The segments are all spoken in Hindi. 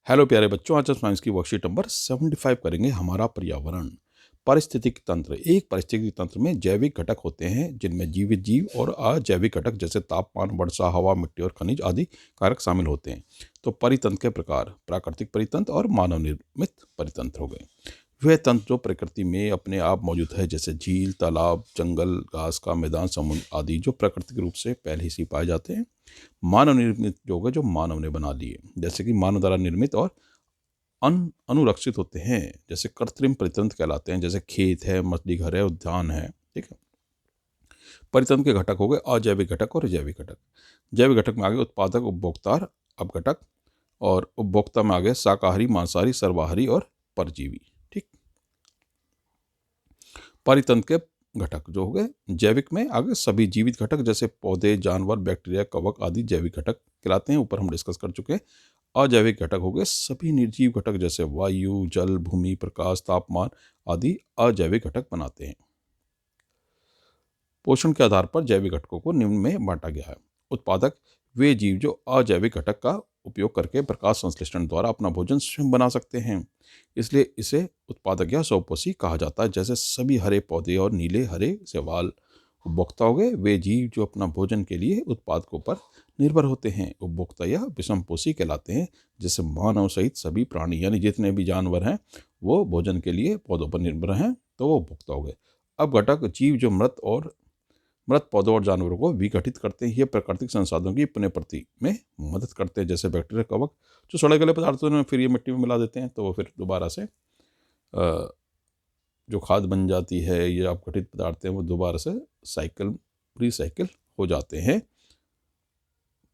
हेलो प्यारे बच्चों, आज हम साइंस की वर्कशीट नंबर 75 करेंगे। हमारा पर्यावरण पारिस्थितिक तंत्र। एक पारिस्थितिक तंत्र में जैविक घटक होते हैं जिनमें जीवित जीव और अजैविक घटक जैसे तापमान, वर्षा, हवा, मिट्टी और खनिज आदि कारक शामिल होते हैं। तो परितंत्र के प्रकार प्राकृतिक परितंत्र और मानव निर्मित परितंत्र हो गए। वह तंत्र जो प्रकृति में अपने आप मौजूद है, जैसे झील, तालाब, जंगल, घास का मैदान, समुद्र आदि जो प्राकृतिक रूप से पहले से पाए जाते हैं। मानव निर्मित जो होगा, जो मानव ने बना लिए, जैसे कि मानव द्वारा निर्मित और अनुरक्षित होते हैं, जैसे कृत्रिम परितंत्र कहलाते हैं, जैसे खेत है, मछली घर है, उद्यान है। ठीक है। परितंत्र के घटक हो गए अजैविक घटक और जैविक घटक। जैविक घटक में आगे उत्पादक, उपभोक्ता, अपघटक, और उपभोक्ता में आगे शाकाहारी, मांसाहारी, सर्वाहारी और परजीवी। ठीक। परितंत्र के घटक जो हो गए जैविक में आगे सभी जीवित घटक जैसे पौधे, जानवर, बैक्टीरिया, कवक आदि जैविक घटक कहलाते हैं। ऊपर हम डिस्कस कर चुके हैं। अजैविक घटक हो गए सभी निर्जीव घटक जैसे वायु, जल, भूमि, प्रकाश, तापमान आदि अजैविक घटक बनाते हैं। पोषण के आधार पर जैविक घटकों को निम्न में बांटा गया है। उत्पादक वे जीव जो अजैविक घटक का उपयोग करके प्रकाश संश्लेषण द्वारा अपना भोजन स्वयं बना सकते हैं, इसलिए इसे उत्पादक या स्वपोषी कहा जाता है। जैसे सभी हरे पौधे और नीले हरे शैवाल। उपभोक्ता हो गए वे जीव जो अपना भोजन के लिए उत्पादकों पर निर्भर होते हैं, उपभोक्ता या विषमपोषी कहलाते हैं। जैसे मानव सहित सभी प्राणी यानी जितने भी जानवर हैं वो भोजन के लिए पौधों पर निर्भर हैं, तो वो उपभोक्ता हो गए। अब घटक जीव जो मृत पौधों और जानवरों को विघटित करते हैं। ये प्राकृतिक संसाधनों की पुनःपूर्ति में मदद करते हैं, जैसे बैक्टीरिया, कवक जो सड़े गले पदार्थों में फिर ये मिट्टी में मिला देते हैं, तो वो फिर दोबारा से जो खाद बन जाती है, ये अपघटित पदार्थ हैं, वो दोबारा से रिसाइकिल हो जाते हैं।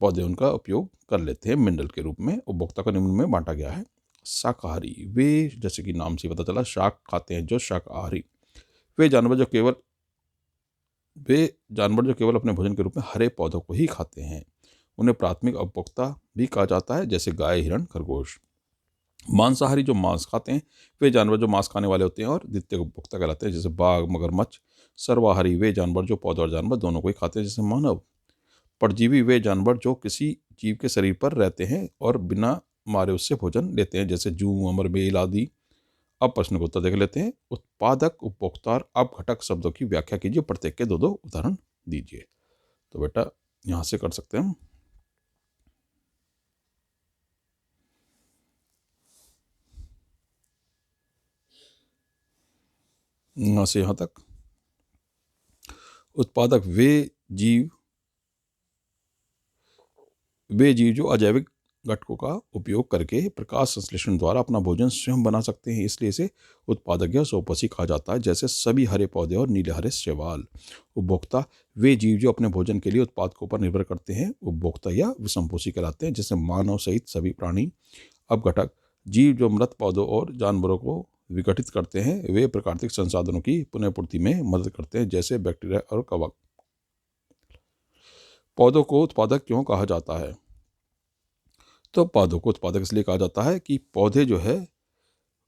पौधे उनका उपयोग कर लेते हैं मिनरल के रूप में। उपभोक्ता को निम्न में बांटा गया है। शाकाहारी वे, जैसे कि नाम से पता चला, शाक खाते हैं जो शाकाहारी। वे जानवर जो केवल अपने भोजन के रूप में हरे पौधों को ही खाते हैं, उन्हें प्राथमिक उपभोक्ता भी कहा जाता है, जैसे गाय, हिरण, खरगोश। मांसाहारी जो मांस खाते हैं, वे जानवर जो मांस खाने वाले होते हैं और द्वितीय उपभोक्ता कहलाते हैं, जैसे बाघ, मगरमच्छ। सर्वाहारी वे जानवर जो पौधे और जानवर दोनों को ही खाते हैं, जैसे मानव। परजीवी वे जानवर जो किसी जीव के शरीर पर रहते हैं और बिना मारे उससे भोजन लेते हैं, जैसे जूं, अमर, बेल आदि। अब प्रश्न को उत्तर देख लेते हैं। उत्पादक, उपभोक्ता और अपघटक शब्दों की व्याख्या कीजिए। प्रत्येक के दो दो उदाहरण दीजिए। तो बेटा यहां से कर सकते हैं हम। यहां से यहां तक। उत्पादक वे जीव जो अजैविक घटकों का उपयोग करके प्रकाश संश्लेषण द्वारा अपना भोजन स्वयं बना सकते हैं, इसलिए इसे उत्पादक या स्वपोषी कहा जाता है, जैसे सभी हरे पौधे और नीले हरे शैवाल। उपभोक्ता वे जीव जो अपने भोजन के लिए उत्पादकों पर निर्भर करते हैं, उपभोक्ता या विषमपोषी कहलाते हैं, जैसे मानव सहित सभी प्राणी। अपघटक जीव जो मृत पौधों और जानवरों को विघटित करते हैं, वे प्राकृतिक संसाधनों की पुनःपूर्ति में मदद करते हैं, जैसे बैक्टीरिया और कवक। पौधों को उत्पादक क्यों कहा जाता है? तो पौधों को उत्पादक इसलिए कहा जाता है कि पौधे जो है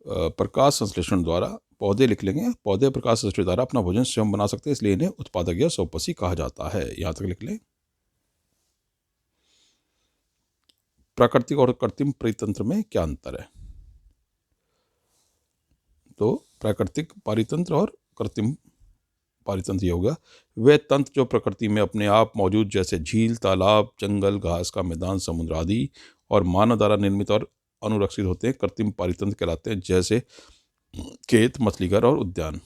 प्रकाश संश्लेषण द्वारा, पौधे लिख लेंगे, पौधे प्रकाश संश्लेषण द्वारा अपना भोजन स्वयं बना सकते हैं, इसलिए इन्हें उत्पादक या स्वपोषी कहा जाता है। यहां तक लिख लें। प्राकृतिक और कृत्रिम परितंत्र में क्या अंतर है? तो प्राकृतिक परितंत्र और कृत्रिम परितंत्र ये होगा वे तंत्र जो प्रकृति में अपने आप मौजूद, जैसे झील, तालाब, जंगल, घास का मैदान, समुद्र आदि, और मानव द्वारा निर्मित और अनुरक्षित होते हैं। कृत्रिम परितंत्र कहलाते हैं, जैसे खेत, मछली घर और उद्यान।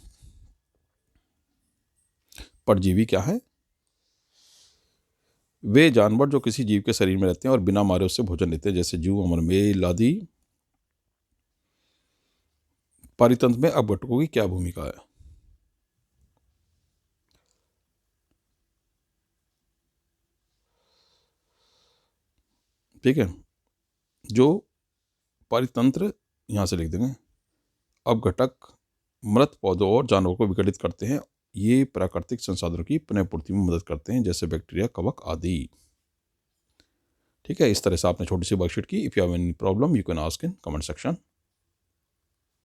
परजीवी क्या है? वे जानवर जो किसी जीव के शरीर में रहते हैं और बिना मारे उससे भोजन लेते हैं, जैसे जूं, अमर, मेल आदि। परितंत्र में अपघटकों की क्या भूमिका है? ठीक है। जो परितंत्र यहां से लिख देंगे। अपघटक मृत पौधों और जानवरों को विघटित करते हैं। ये प्राकृतिक संसाधनों की पुनःपूर्ति में मदद करते हैं, जैसे बैक्टीरिया, कवक आदि। ठीक है। इस तरह से आपने छोटी सी वर्कशीट की। If you have any problem you can ask in comment section.